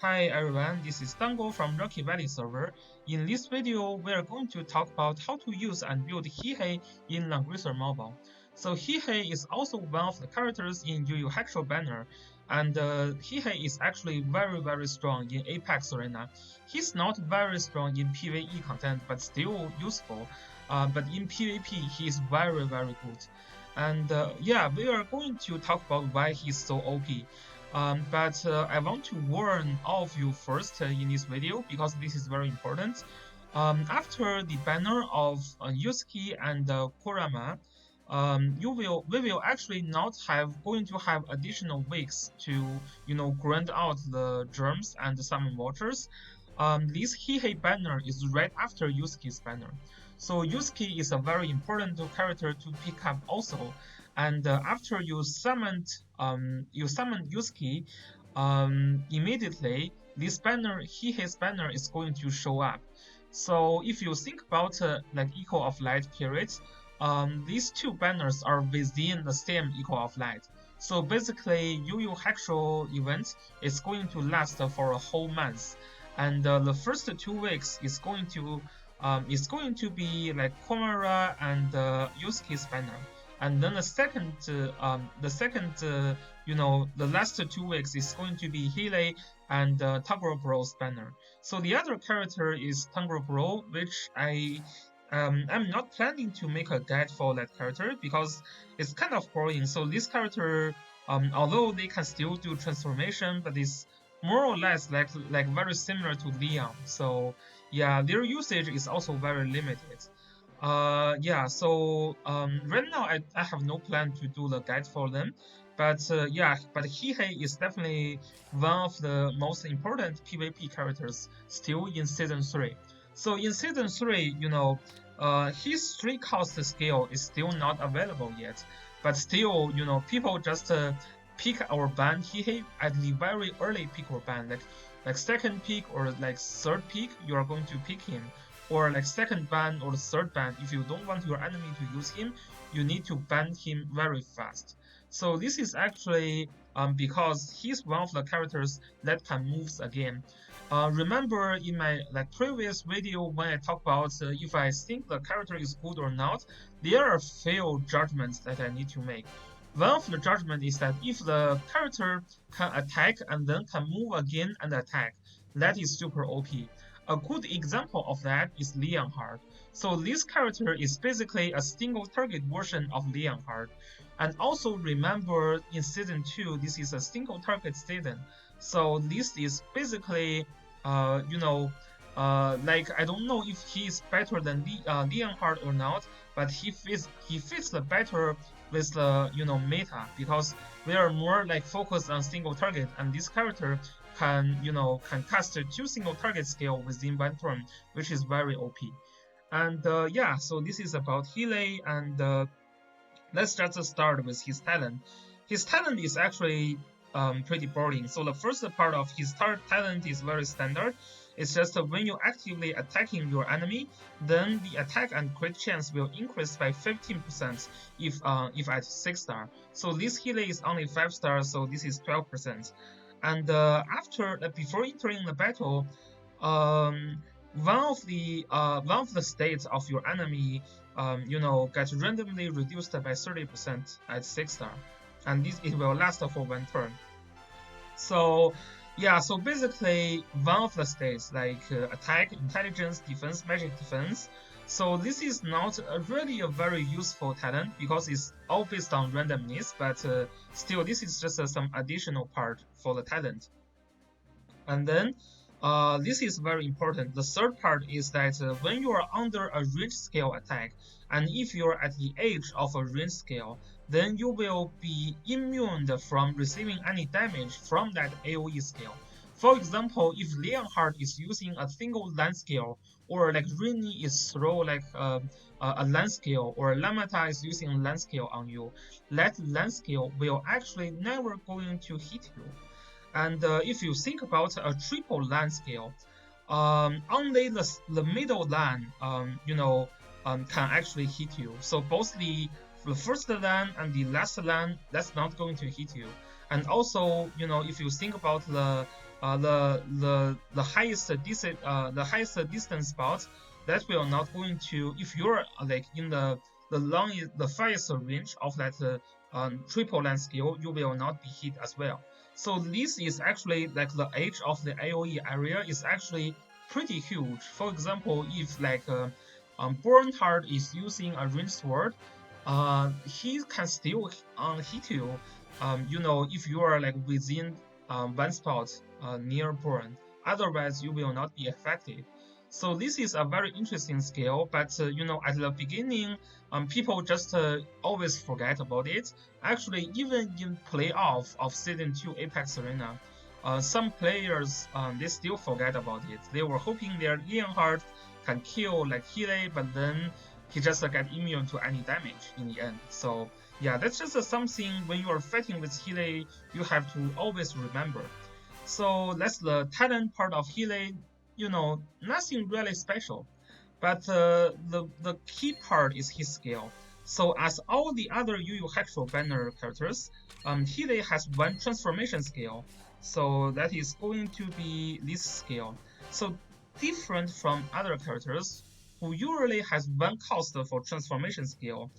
Hi everyone, this is Dango from Rocky Valley server. In this video, we are going to talk about how to use and build Hiei in Langrisser Mobile. So Hiei is also one of the characters in Yu Yu Hakusho banner, and Hiei is actually very strong in Apex arena. He's not very strong in PvE content, but still useful. But in PvP, he is very good. And yeah, we are going to talk about why he's so OP. But I want to warn all of you first in this video because this is very important. After the banner of Yusuke and Kurama, we will actually not going to have additional weeks to grind out the germs and the summon waters. This Hiei banner is right after Yusuke's banner. So Yusuke is a very important character to pick up also. And after you summoned Yusuke, immediately this banner, Hiei's banner, is going to show up. So if you think about like Echo of Light periods, these two banners are within the same Echo of Light. So basically, Yu Yu Hakusho event is going to last for a whole month, and the first 2 weeks is going to be like Komara and Yusuke's banner. And then the last 2 weeks is going to be Hiei and Tangro Bro's banner. So the other character is Tangro Bro, which I'm not planning to make a guide for that character because it's kind of boring. So this character, although they can still do transformation, but it's more or less like very similar to Leon. So yeah, their usage is also very limited. Yeah, so right now I have no plan to do the guide for them, but yeah, but Hiei is definitely one of the most important PvP characters still in season 3. So in season 3, his 3 cost skill is still not available yet, but still, people just pick or ban Hiei at the very early pick or ban, like second pick or like third pick, you are going to pick him. Or like second ban or third ban, if you don't want your enemy to use him, you need to ban him very fast. So this is actually because he's one of the characters that can move again. Remember in my previous video when I talked about if I think the character is good or not, there are a few judgments that I need to make. One of the judgments is that if the character can attack and then can move again and attack, that is super OP. A good example of that is Leonhard. So this character is basically a single target version of Leonhard. And also remember in season 2, this is a single target season. So this is basically, like I don't know if he is better than Leonhard or not, but he fits the better with the meta because we are more like focused on single target, and this character can cast 2 single target skill within 1 turn, which is very OP. And yeah, so this is about Hiei, and let's just start with his talent. His talent is actually pretty boring. So the first part of his talent is very standard. It's just when you actively attacking your enemy, then the attack and crit chance will increase by 15% if at 6 star. So this Hiei is only 5 stars, so this is 12%. And before entering the battle, one of the states of your enemy, gets randomly reduced by 30% at 6 star, and it will last for 1 turn. So yeah, so basically one of the states like attack, intelligence, defense, magic defense. So this is not really a very useful talent because it's all based on randomness, but still this is just some additional part for the talent. And then this is very important. The third part is that when you are under a range scale attack, and if you're at the edge of a range scale, then you will be immune from receiving any damage from that AoE skill. For example, if Leonhard is using a single land skill, or like Rini is throw like a land skill, or Lamata is using a land skill on you, that land skill will actually never going to hit you. And if you think about a triple land skill, only the middle land can actually hit you. So both the first land and the last land, that's not going to hit you. And also, if you think about the highest distance spots, that will not going to, if you're like in the farthest range of that triple land skill, you will not be hit as well. So this is actually like the edge of the AoE area is actually pretty huge. For example, if like Bernhard is using a ranged sword, he can still hit you. If you are like within one spot near Burn. Otherwise, you will not be affected. So this is a very interesting skill, but at the beginning, people just always forget about it. Actually, even in playoff of Season 2 Apex Arena, some players they still forget about it. They were hoping their Leonhardt can kill like Hiei, but then he just get immune to any damage in the end. So yeah, that's just something when you are fighting with Hiei, you have to always remember. So that's the talent part of Hiei. Nothing really special. But the key part is his skill. So as all the other Yu Yu Hakusho banner characters, Hiei has one transformation skill. So that is going to be this skill. So different from other characters who usually has one cost for transformation skill.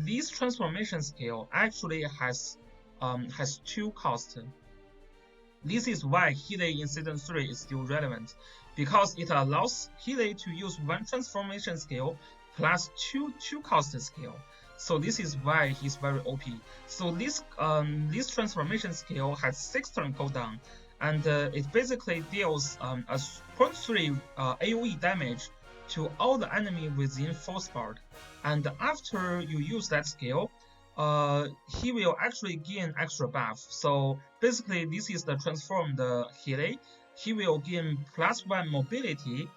This transformation skill actually has two costs. This is why Hiei in Season 3 is still relevant, because it allows Hiei to use one transformation skill plus two cost skill. So this is why he's very OP. So this transformation skill has 6 turn cooldown, and it basically deals a 0.3 AoE damage to all the enemy within 4 spot. And after you use that skill, he will actually gain extra buff. So basically, this is the transformed Hiei. He will gain +1 mobility,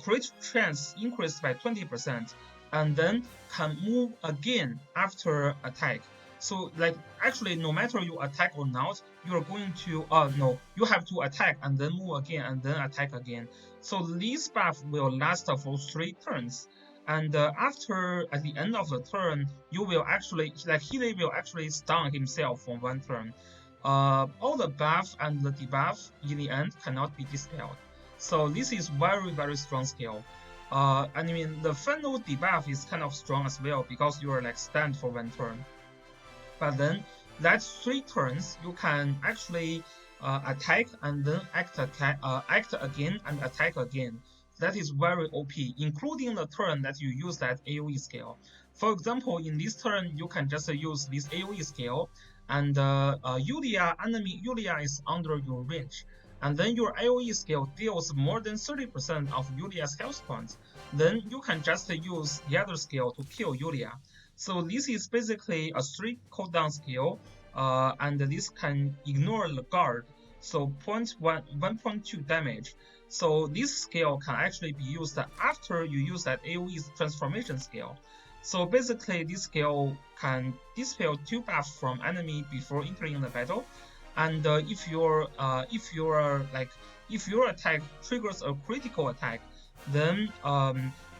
crit chance increased by 20%, and then can move again after attack. So like actually, no matter you attack or not, you're going to no, you have to attack and then move again and then attack again. So this buff will last for 3 turns. And after at the end of the turn, you will actually like Hiei will actually stun himself for 1 turn. All the buff and the debuff in the end cannot be dispelled. So this is very strong skill. I mean the final debuff is kind of strong as well because you are like stunned for 1 turn. But then that 3 turns you can actually attack and then act again and attack again. That is very OP, including the turn that you use that AoE skill. For example, in this turn, you can just use this AoE skill, and enemy Yulia is under your range. And then your AoE skill deals more than 30% of Yulia's health points. Then you can just use the other skill to kill Yulia. So this is basically a 3 cooldown skill, and this can ignore the guard. So 1.2 damage. So this skill can actually be used after you use that AoE transformation skill. So basically, this skill can dispel 2 buffs from enemy before entering the battle. And if your attack triggers a critical attack, then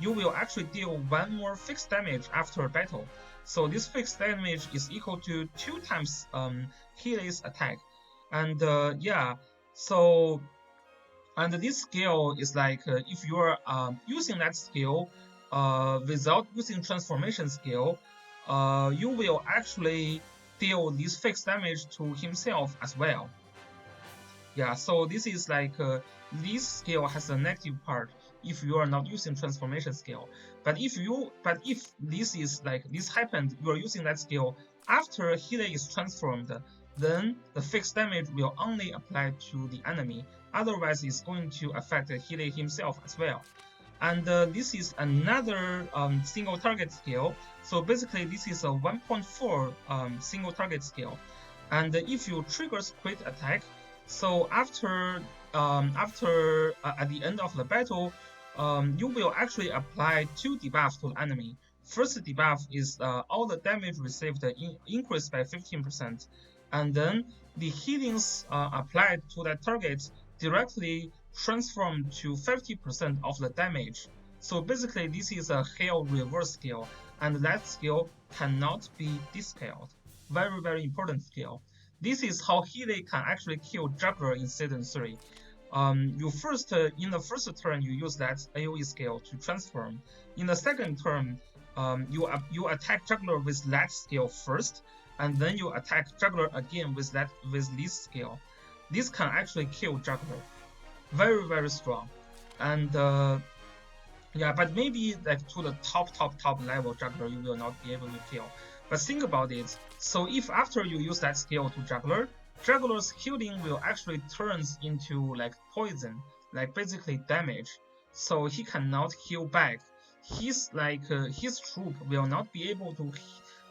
you will actually deal 1 more fixed damage after battle. So this fixed damage is equal to 2 times Hiei's attack. And yeah, so. And this skill is like if you're using that skill without using transformation skill, you will actually deal this fixed damage to himself as well. Yeah, so this is like this skill has a negative part if you are not using transformation skill. But if this is like this happened, you are using that skill after Hiei is transformed, then the fixed damage will only apply to the enemy. Otherwise, it's going to affect Hiei himself as well. And this is another single target skill. So basically, this is a 1.4 single target skill. And if you triggers crit attack, so after at the end of the battle, you will actually apply 2 debuffs to the enemy. First debuff is all the damage received increased by 15%, and then the healings applied to that target directly transform to 50% of the damage. So basically, this is a Hell reverse skill, and that skill cannot be dispelled. Very important skill. this is how Hiei can actually kill Juggler in Season 3. You first, in the first turn, you use that AoE skill to transform. In the second turn, you attack Juggler with that skill first, and then you attack Juggler again with this skill. This can actually kill Juggler. Very, very strong. And yeah, but maybe like to the top level Juggler, you will not be able to kill. But think about it. So if after you use that skill to Juggler, Juggler's healing will actually turns into like poison, like basically damage. So he cannot heal back. His his troop will not be able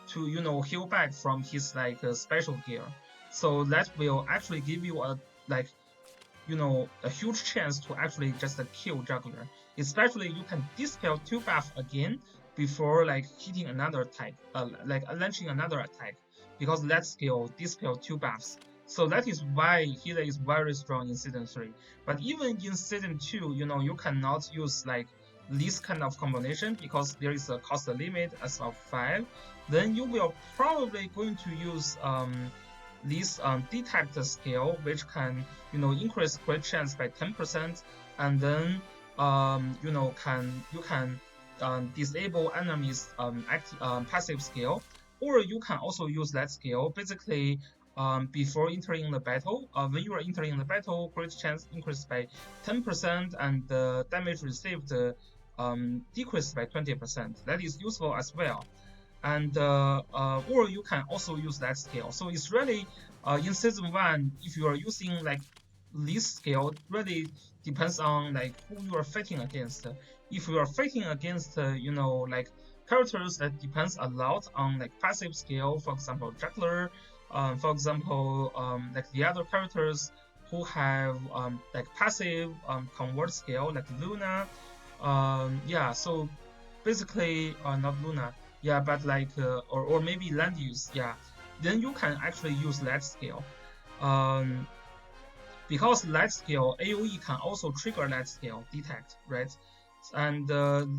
to heal back from his special gear. So that will actually give you a a huge chance to actually just kill Juggler. Especially you can dispel 2 buff again before hitting another attack, launching another attack, because that skill dispel 2 buffs. So that is why Hiei is very strong in Season 3. But even in Season 2, you cannot use this kind of combination because there is a cost limit as of 5. Then you will probably going to use this detect skill, which can increase crit chance by 10%, and then you can disable enemies passive skill, or you can also use that skill basically before entering the battle. When you are entering the battle, crit chance increased by 10% and the damage received decreased by 20%. That is useful as well. And or you can also use that skill. So it's really in Season 1, if you are using this skill, really depends on who you are fighting against. If you are fighting against characters that depends a lot on passive skill, for example Juggler, for example the other characters who have passive convert skill like Luna, yeah, so basically not Luna, yeah, but or maybe land use, yeah, then you can actually use that skill. Because that skill AoE can also trigger that skill detect, right? And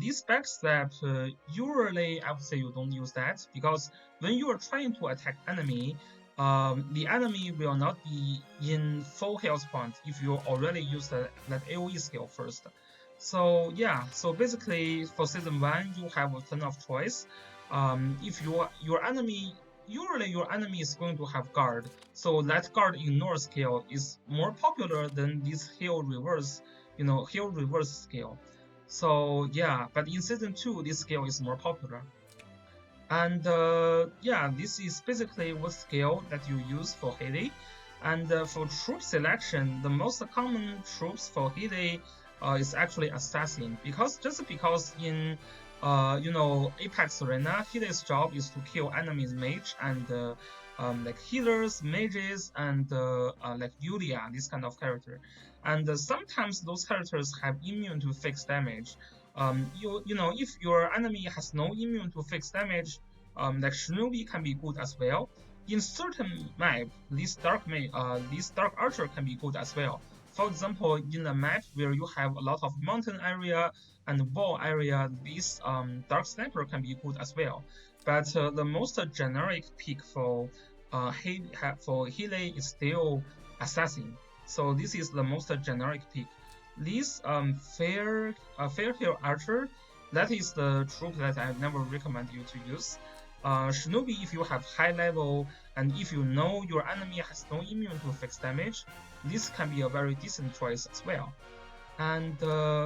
this backstep, usually I would say you don't use that, because when you are trying to attack enemy, the enemy will not be in full health point if you already use that AoE skill first. So yeah, so basically for Season 1 you have a ton of choice. If your enemy, usually your enemy is going to have guard, so that guard ignore skill is more popular than this heal reverse skill. So yeah, but in Season 2 this skill is more popular. And yeah, this is basically what skill that you use for Hiei. And for troop selection, the most common troops for Hiei is actually assassin, because in Apex Arena, Hiei's job is to kill enemies mage and healers, mages, and Yulia, this kind of character. And sometimes those characters have immune to fixed damage. If your enemy has no immune to fixed damage, Shinobi can be good as well. In certain map, this dark archer can be good as well. For example, in a map where you have a lot of mountain area and wall area, this dark sniper can be good as well. But the most generic pick for Hiei is still assassin. So this is the most generic pick. This fair hair archer, that is the troop that I never recommend you to use. Shinobi, if you have high level and if you know your enemy has no immune to fixed damage, this can be a very decent choice as well. And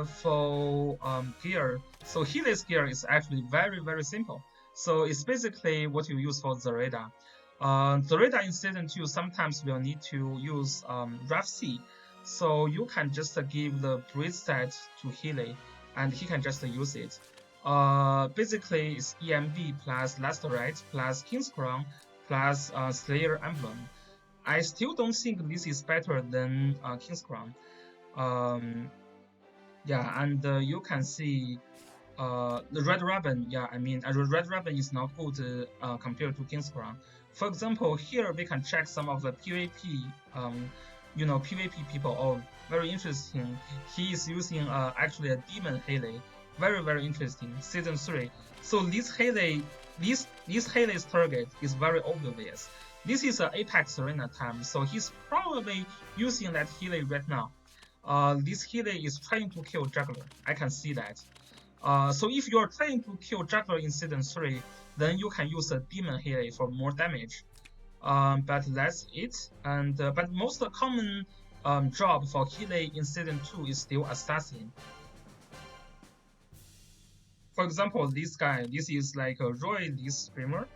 for gear, so Hiei's gear is actually very simple. So it's basically what you use for Zareda. Zareda in Season 2 sometimes will need to use Rough Sea. So you can just give the breed set to Hiei, and he can just use it. Basically, it's EMB plus Lasterite plus King's Crown plus Slayer Emblem. I still don't think this is better than King's Crown. Yeah, and you can see the Red Ribbon. Yeah, I mean, Red Ribbon is not good compared to King's Crown. For example, here we can check some of the PvP. PvP people. Oh, very interesting. He is using actually a demon Hiei. Very interesting. Season 3. So this Hiei's target is very obvious. This is an Apex Arena time, so he's probably using that Hiei right now. This Hiei is trying to kill Juggler. I can see that. So if you're trying to kill Juggler in Season 3, then you can use a Demon Hiei for more damage. But that's it. And but most common job for Hiei in Season 2 is still Assassin. For example, this guy, this is like a royalist streamer,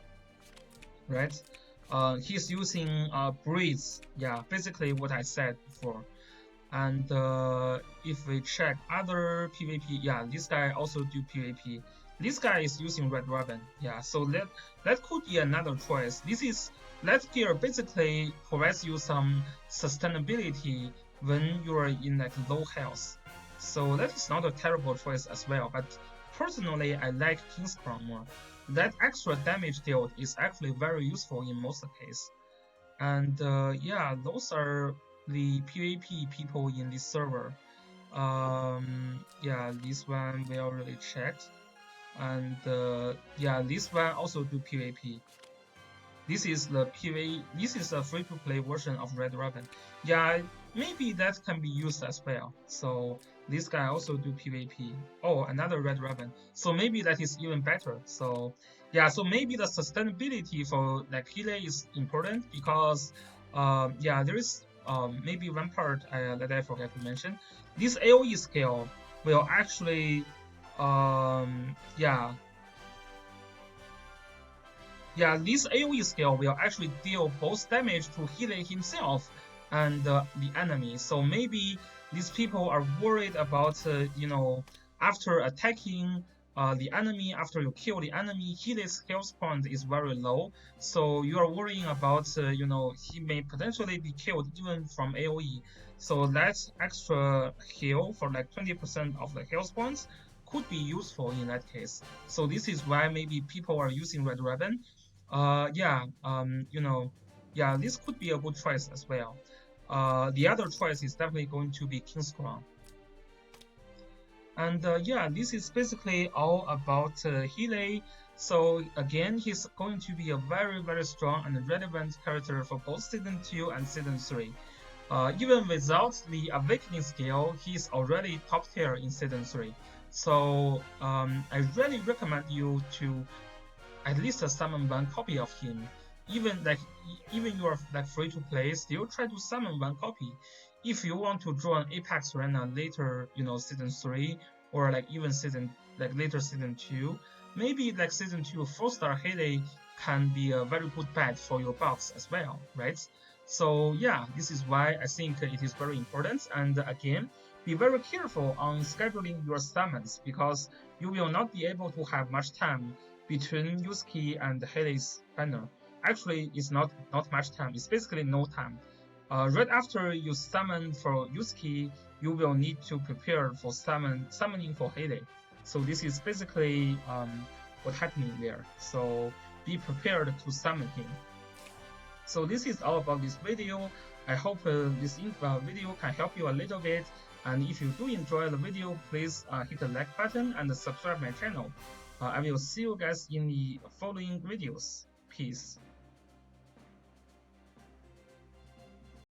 right? He's using breeze. Yeah, basically what I said before. And if we check other PvP, yeah, this guy also do PvP. This guy is using Red Raven. Yeah, so that could be another choice. That gear basically provides you some sustainability when you are in like low health. So that is not a terrible choice as well. But personally, I like King's Crown more. That extra damage dealt is actually very useful in most cases. And yeah, those are the PvP people in this server. Yeah, this one we already checked. And yeah, this one also do PvP. This is the this is a free-to-play version of Red Raven. Yeah, maybe that can be used as well. So this guy also do PvP. Oh, another Red Raven. So maybe that is even better. So yeah, so maybe the sustainability for like Hiei is important because yeah, there is maybe one part that I forgot to mention. This AoE scale will actually yeah, this AoE skill will actually deal both damage to Hiei himself and the enemy. So maybe these people are worried about, after attacking the enemy, after you kill the enemy, Hiei's health point is very low. So you are worrying about, he may potentially be killed even from AoE. So that extra heal for like 20% of the health points could be useful in that case. So this is why maybe people are using Red Raven. Yeah, yeah, this could be a good choice as well. The other choice is definitely going to be King's Crown. And yeah, this is basically all about Hiei. So again, he's going to be a very, very strong and relevant character for both Season 2 and Season 3. Even without the Awakening skill, he's already top tier in Season 3. So I really recommend you to at least summon one copy of him. Even you are like free to play, still try to summon one copy. If you want to join Apex Arena later, Season 3 or like even later Season 2, maybe like Season 2 4-star Hiei can be a very good bet for your box as well, right? So yeah, this is why I think it is very important. And again, be very careful on scheduling your summons because you will not be able to have much time between Yusuke and Hiei's banner. Actually, it's not much time. It's basically no time. Right after you summon for Yusuke, you will need to prepare for summoning for Hiei. So this is basically what's happening there. So be prepared to summon him. So this is all about this video. I hope this video can help you a little bit. And if you do enjoy the video, please hit the like button and subscribe my channel. I will see you guys in the following videos. Peace.